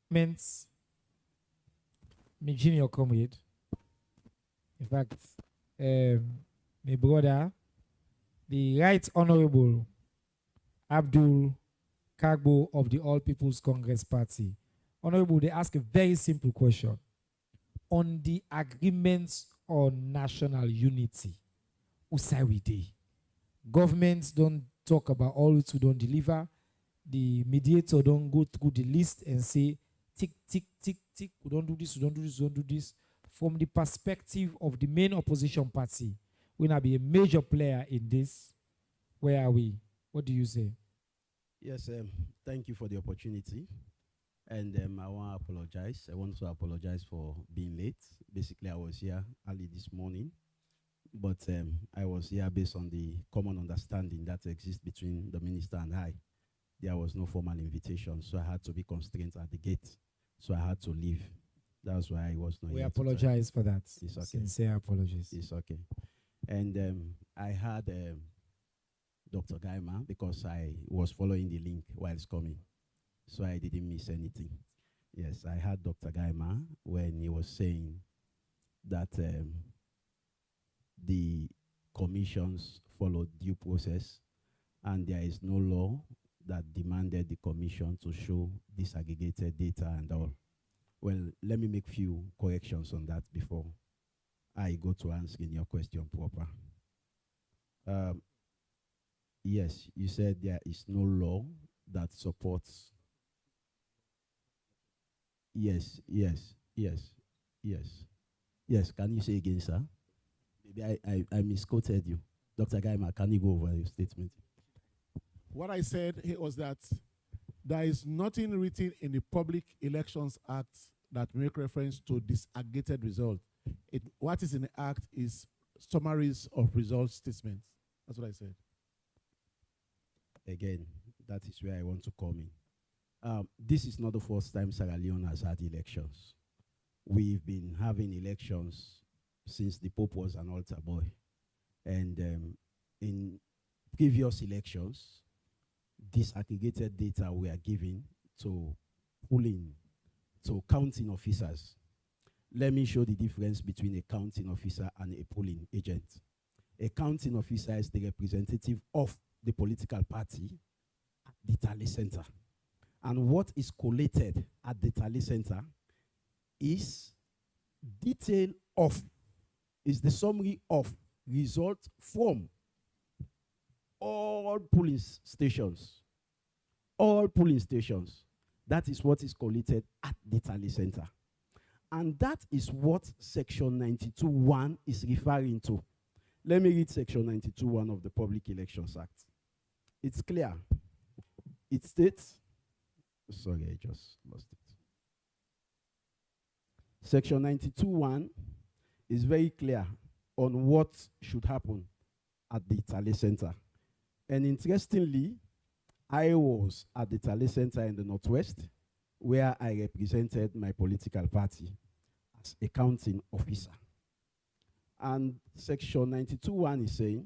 Meant my junior comrade. In fact, my brother, the Right Honorable Abdul Kargbo of the All People's Congress Party. Honorable, they ask a very simple question on the agreements on national unity. Who say we dey? Governments don't talk about all who don't deliver. The mediator don't go through the list and say, tick, tick, tick, tick, we don't do this, we don't do this, we don't do this. From the perspective of the main opposition party, we now be a major player in this. Where are we? What do you say? Yes, thank you for the opportunity. And I want to apologize. I want to apologize for being late. Basically, I was here early this morning, but I was here based on the common understanding that exists between the minister and I. There was no formal invitation, so I had to be constrained at the gate. So I had to leave. That's why I was not We here. apologize for that. It's okay. Sincere apologies. It's okay. And I had Dr. Gaima because I was following the link while it's coming. So I didn't miss anything. Yes, I had Dr. Gaima when he was saying that the commissions followed due process and there is no law that demanded the commission to show disaggregated data and all. Well, let me make few corrections on that before I go to answering your question proper. Yes, you said there is no law that supports. Yes, yes, yes, yes. Yes, can you say again, sir? Maybe I misquoted you. Dr. Gaima, can you go over your statement? What I said was that there is nothing written in the Public Elections Act that make reference to disaggregated result. What is in the act is summaries of result statements. That's what I said. Again, that is where I want to come in. This is not the first time Sierra Leone has had elections. We've been having elections since the Pope was an altar boy. And in previous elections, disaggregated data were given to polling, to counting officers. Let me show the difference between a counting officer and a polling agent. A counting officer is the representative of the political party at the tally center. And what is collated at the tally center is detail of, is the summary of results from all polling stations. All polling stations. That is what is collated at the tally center. And that is what section 92.1 is referring to. Let me read section 92.1 of the Public Elections Act. It's clear. It states, sorry, I just lost it. Section 92.1 is very clear on what should happen at the tally center. And interestingly, I was at the tally center in the Northwest where I represented my political party as a counting officer. And section 92.1 is saying,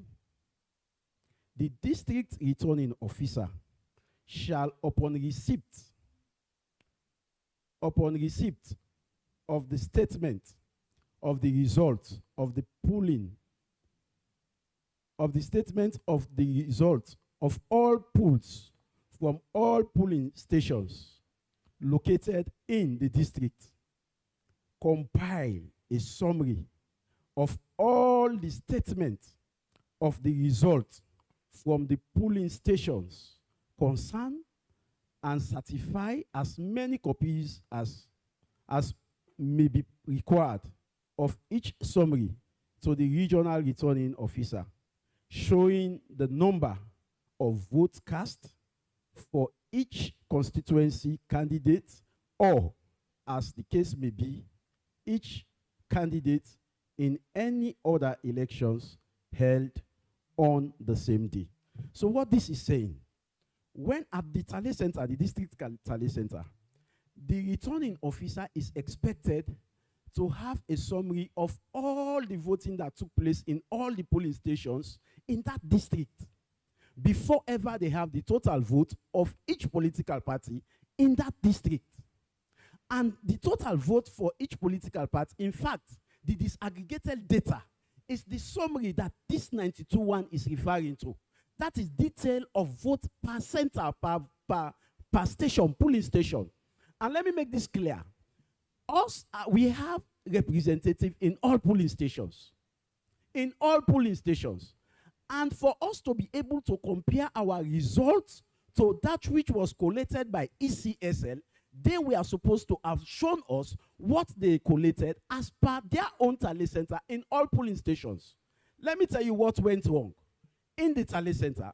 the district returning officer shall, upon receipt of the statement of the result of the polling, of the statement of the result of all polls from all polling stations located in the district, compile a summary of all the statements of the result from the polling stations concerned and certify as many copies as may be required of each summary to the regional returning officer, showing the number of votes cast for each constituency candidate, or, as the case may be, each candidate in any other elections held on the same day. So what this is saying, when at the tally center, the district tally center, the returning officer is expected to have a summary of all the voting that took place in all the polling stations in that district before ever they have the total vote of each political party in that district. And the total vote for each political party, in fact, the disaggregated data is the summary that this 92.1 is referring to. That is detail of vote per center, per station, polling station. And let me make this clear. We have representative in all polling stations. In all polling stations. And for us to be able to compare our results to that which was collated by ECSL, they were supposed to have shown us what they collated as per their own tally center in all polling stations. Let me tell you what went wrong. In the tally center,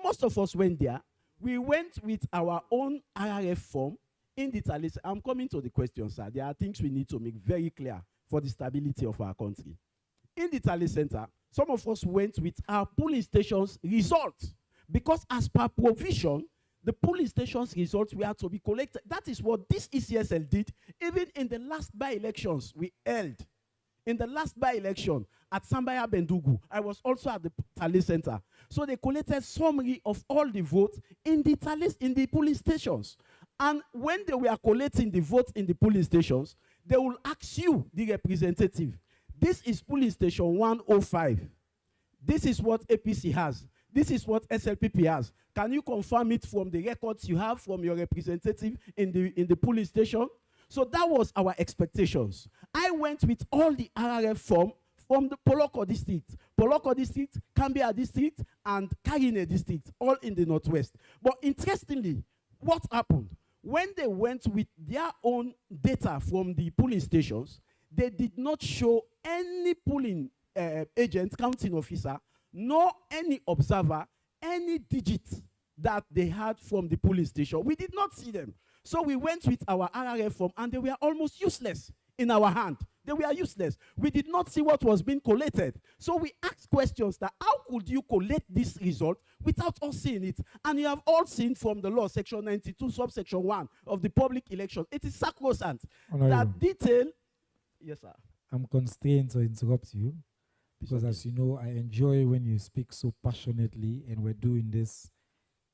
most of us went there. We went with our own RRF form in the tally center. I'm coming to the question, sir. There are things we need to make very clear for the stability of our country. In the tally center, some of us went with our polling stations results because as per provision, the polling stations results were to be collected. That is what this ECSL did even in the last by-elections we held. In the last by-election at Sambaya Bendugu, I was also at the tally center. So they collected summary of all the votes in the tallies, in the polling stations. And when they were collecting the votes in the polling stations, they will ask you, the representative, this is polling station 105. This is what APC has. This is what SLPP has. Can you confirm it from the records you have from your representative in the polling station? So that was our expectations. I went with all the RRF form from the Poloko district, Cambia district, and Karine district, all in the northwest. But interestingly, what happened? When they went with their own data from the polling stations, they did not show any polling agent, counting officer, nor any observer, any digit that they had from the polling station. We did not see them. So we went with our RRF form, and they were almost useless in our hand. They were useless. We did not see what was being collated. So we asked questions that how could you collect this result without us seeing it? And you have all seen from the law, section 92, subsection 1 of the public election. It is sacrosanct. That detail. Yes, sir. I'm constrained to interrupt you because, as you know, I enjoy when you speak so passionately, and we're doing this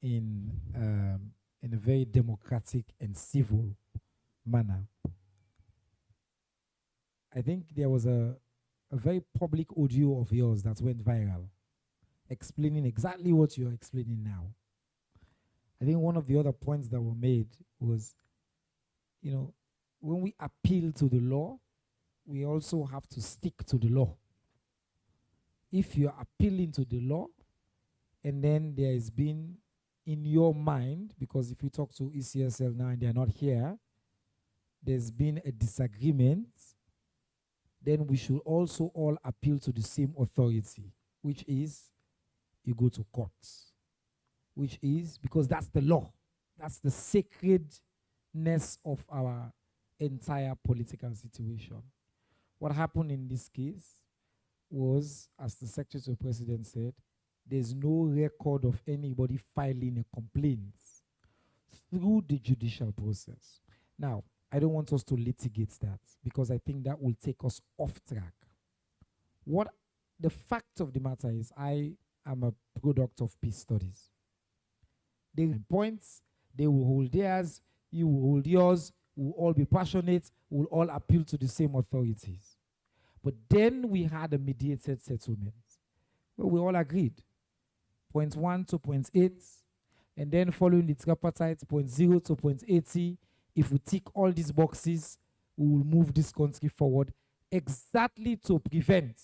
in a very democratic and civil manner. I think there was a very public audio of yours that went viral, explaining exactly what you're explaining now. I think one of the other points that were made was, you know, when we appeal to the law, we also have to stick to the law. If you're appealing to the law, and then there has been in your mind, because if you talk to ECSL now and they're not here, there's been a disagreement, then we should also all appeal to the same authority, which is you go to courts, which is, because that's the law. That's the sacredness of our entire political situation. What happened in this case was, as the Secretary to the President said, there's no record of anybody filing a complaint through the judicial process. Now, I don't want us to litigate that because I think that will take us off track. What the fact of the matter is, I am a product of peace studies. They points, they will hold theirs, you will hold yours, we'll all be passionate, we'll all appeal to the same authorities. But then we had a mediated settlement where we all agreed. Point 1 to point 8, and then following the tripartite, point 0 to point 80. If we tick all these boxes, we will move this country forward exactly to prevent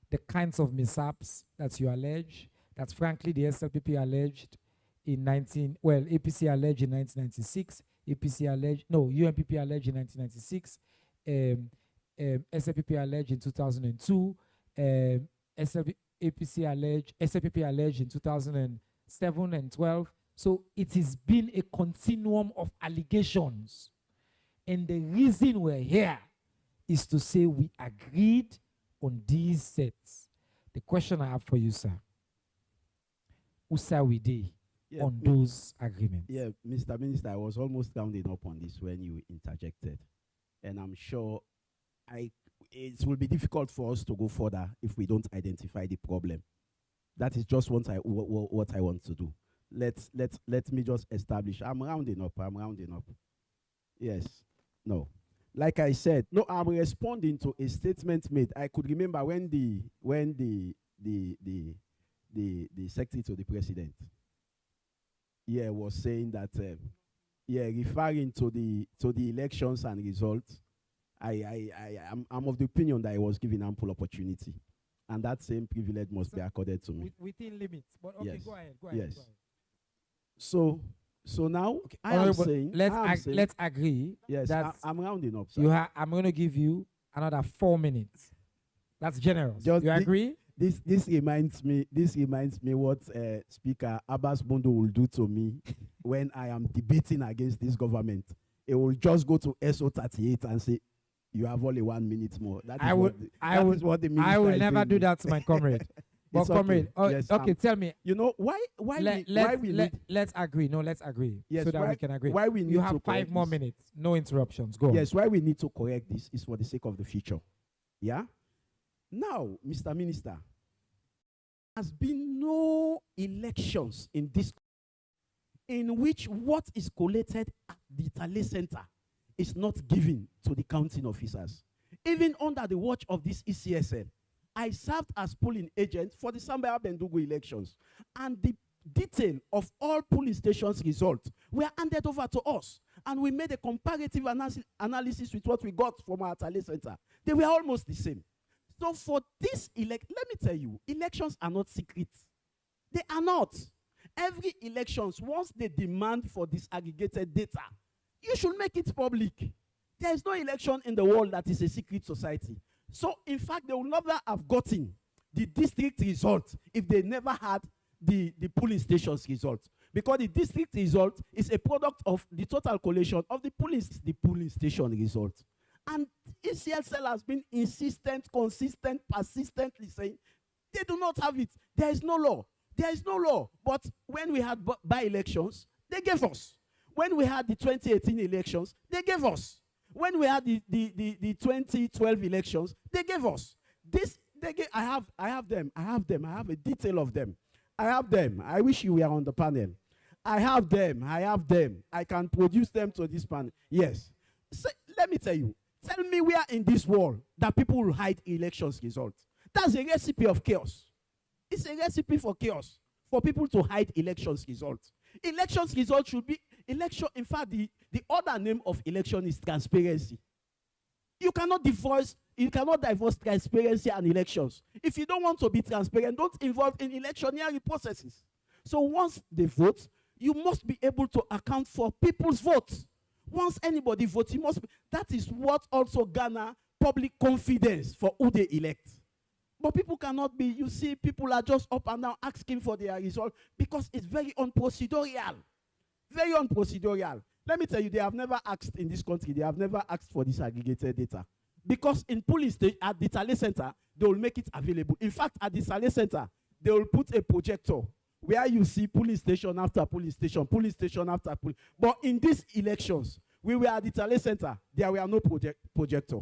the kinds of mishaps that you allege, that frankly the SLPP alleged in APC alleged in 1996, UNPP alleged in 1996, SLPP alleged in 2002, SLPP alleged in 2007 and 12. So it has been a continuum of allegations. And the reason we're here is to say we agreed on these sets. The question I have for you, sir, Usa we did on those agreements? Yeah, Mr. Minister, I was almost rounding up on this when you interjected. And I'm sure it will be difficult for us to go further if we don't identify the problem. That is just what I want to do. Let me just establish. I'm rounding up. Yes. No. Like I said, no, I'm responding to a statement made. I could remember when the secretary to the president, yeah, was saying that, yeah, referring to the elections and results. I'm of the opinion that I was given ample opportunity, and that same privilege must be accorded to me. Within limits. But okay, Yes. go ahead. Yes. Go ahead. So now Okay. I am Honorable, saying, let's agree yes, that I'm rounding up, sir. I'm going to give you another 4 minutes. That's generous. Just You agree? This reminds me what Speaker Abbas Bondo will do to me when I am debating against this government. He will just go to SO38 and say, "You have only 1 minute more." That is what the minister I will is never doing do me. that to my comrade. But It's okay. comrade, Yes, okay, tell me. You know why Let's agree. No, let's agree. Yes, so that why- we can agree. why we need you to have 5 correct more this. minutes. No interruptions. Go on. Yes, why we need to correct this is for the sake of the future. Yeah? Now, Mr. Minister, has been no elections in this in which what is collated at the Tale Center is not given to the counting officers. Even under the watch of this ECSL, I served as polling agent for the Sambaya Bendugu elections, and the detail of all polling stations' results were handed over to us, and we made a comparative analysis with what we got from our Tale Center. They were almost the same. So for this let me tell you, elections are not secret. They are not. Every elections, once they demand for disaggregated data, you should make it public. There is no election in the world that is a secret society. So, in fact, they will never have gotten the district result if they never had the polling stations result. Because the district result is a product of the total collation of the polling station result. And ECSL has been insistent, consistent, persistently saying they do not have it. There is no law. There is no law. But when we had by-elections, they gave us. When we had the 2018 elections, they gave us. When we had the 2012 elections, they gave us. I have them. I have a detail of them. I have them. I wish you were on the panel. I have them. I can produce them to this panel. Yes. So, let me tell you. Tell me where in this world that people will hide elections results. That's a recipe of chaos. It's a recipe for chaos, for people to hide elections results. Elections results should be election. In fact, the other name of election is transparency. You cannot divorce transparency and elections. If you don't want to be transparent, don't involve in electioneering processes. So once they vote, you must be able to account for people's votes. Once anybody votes, that is what also garner public confidence for who they elect. But people cannot be, you see, people are just up and down asking for their result because it's very unprocedurial. Very unprocedurial. Let me tell you, they have never asked in this country, they have never asked for disaggregated data. Because in polling station, at the Tale Center, they will make it available. In fact, at the Tale Center, they will put a projector where you see polling station after polling station after polling. But in these elections, we were at the Tale Center, there were no projector.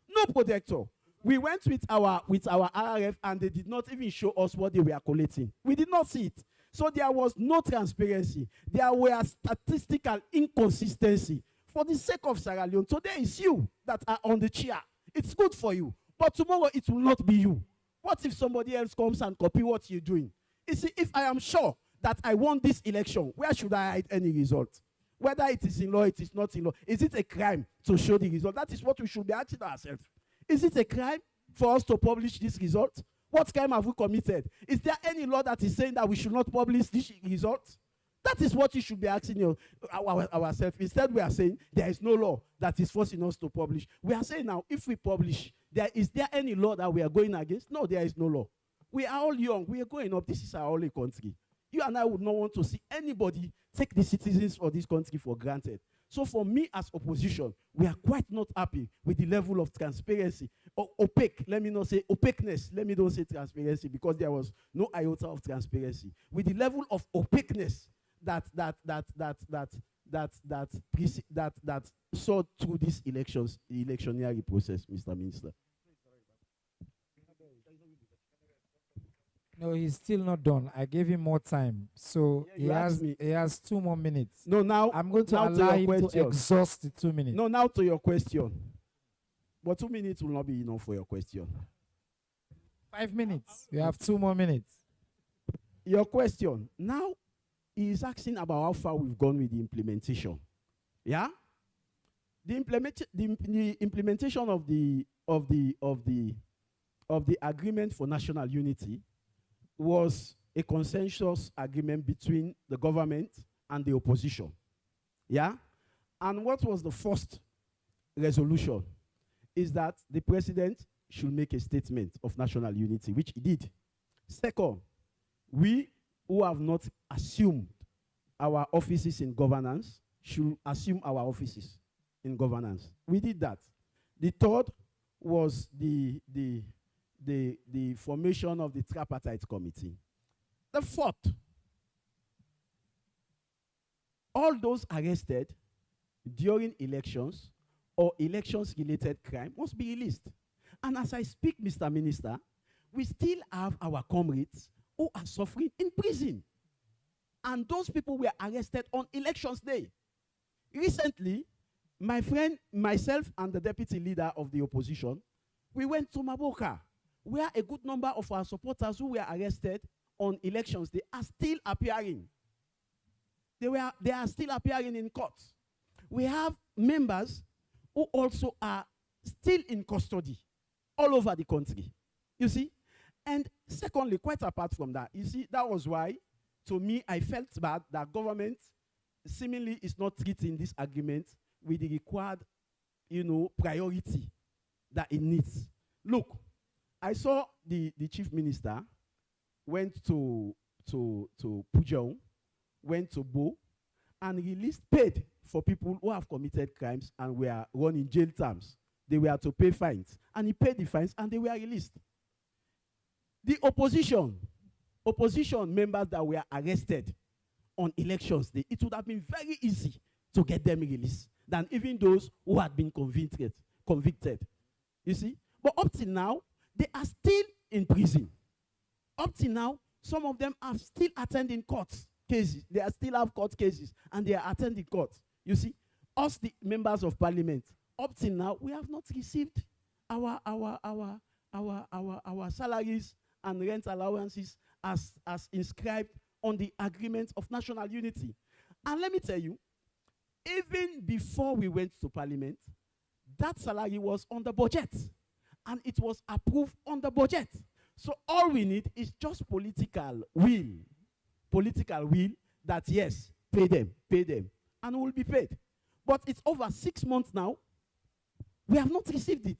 No projector. We went with our RRF and they did not even show us what they were collating. We did not see it. So there was no transparency. There were statistical inconsistency. For the sake of Sierra Leone, today it's you that are on the chair. It's good for you. But tomorrow it will not be you. What if somebody else comes and copy what you're doing? You see, if I am sure that I won this election, where should I hide any result? Whether it is in law, it is not in law. Is it a crime to show the result? That is what we should be asking ourselves. Is it a crime for us to publish this result? What crime have we committed? Is there any law that is saying that we should not publish this result? That is what you should be asking ourselves. Instead, we are saying there is no law that is forcing us to publish. We are saying now, if we publish, is there any law that we are going against? No, there is no law. We are all young. We are growing up. This is our only country. You and I would not want to see anybody take the citizens of this country for granted. So for me as opposition, we are quite not happy with the level of transparency. Or opaque, let me not say opaqueness, let me not say transparency, because there was no iota of transparency. With the level of opaqueness that saw through this electionary process, Mr. Minister. No, he's still not done. I gave him more time. So Yeah, you asked me. he has 2 more minutes. No, now I'm going to now allow your him to question. exhaust the 2 minutes. No, now to your question. But 2 minutes will not be enough for your question. 5 minutes. You have 2 more minutes. Your question. Now he is asking about how far we've gone with the implementation. Yeah? The implementation of the agreement for national unity was a consensus agreement between the government and the opposition. Yeah? And what was the first resolution? Is that the president should make a statement of national unity, which he did. Second, we who have not assumed our offices in governance should assume our offices in governance. We did that. The third was the formation of the tripartite committee. The fourth, all those arrested during elections or elections-related crime must be released. And as I speak, Mr. Minister, we still have our comrades who are suffering in prison. And those people were arrested on elections day. Recently, my friend, myself, and the deputy leader of the opposition, we went to Maboka, where a good number of our supporters who were arrested on elections day are still appearing. They are still appearing in court. We have members who also are still in custody all over the country. You see? And secondly, quite apart from that, you see, that was why, to me, I felt bad that government seemingly is not treating this agreement with the required, priority that it needs. Look, I saw the chief minister went to Pujong, went to Bo, and released paid for people who have committed crimes and were running jail terms. They were to pay fines. And he paid the fines and they were released. The opposition members that were arrested on elections day, it would have been very easy to get them released than even those who had been convicted. You see? But up till now, they are still in prison. Up till now, some of them are still attending court cases. They are still have court cases and they are attending court. You see? Us, the members of parliament, up till now, we have not received our salaries and rent allowances as inscribed on the agreement of national unity. And let me tell you, even before we went to parliament, that salary was on the budget. And it was approved on the budget. So all we need is just political will. Political will that, yes, pay them, and we'll be paid. But it's over 6 months now. We have not received it.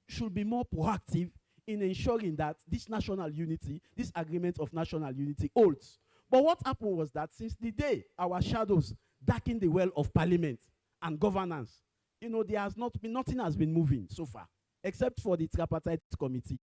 Should be more proactive in ensuring that this national unity, this agreement of national unity holds. But what happened was that since the day our shadows darkened the well of parliament and governance, there has not been, nothing has been moving so far, except for the tripartite committee.